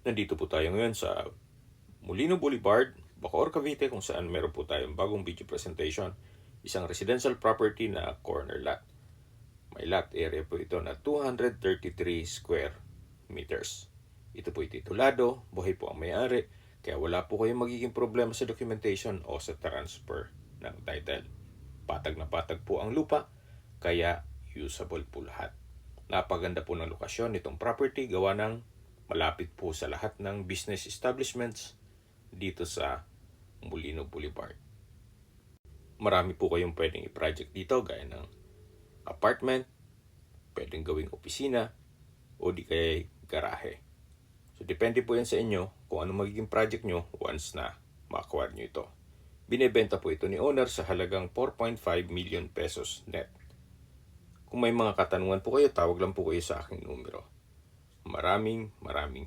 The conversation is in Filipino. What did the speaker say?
Nandito po tayo ngayon sa Molino Boulevard, Bacoor, Cavite, kung saan meron po tayong bagong video presentation. Isang residential property na corner lot. May lot area po ito na 233 square meters. Ito po titulado, buhay po ang may-ari, kaya wala po kayong magiging problema sa documentation o sa transfer ng title. Patag na patag po ang lupa, kaya usable po lahat. Napaganda po ng lokasyon nitong property, gawa ng malapit po sa lahat ng business establishments dito sa Molino Boulevard. Marami po kayong pwedeng i-project dito gaya ng apartment, pwedeng gawing opisina, o di kaya garahe. So depende po yan sa inyo kung ano magiging project nyo once na ma-acquire nyo ito. Binebenta po ito ni owner sa halagang 4.5 million pesos net. Kung may mga katanungan po kayo, tawag lang po kayo sa aking numero. Maraming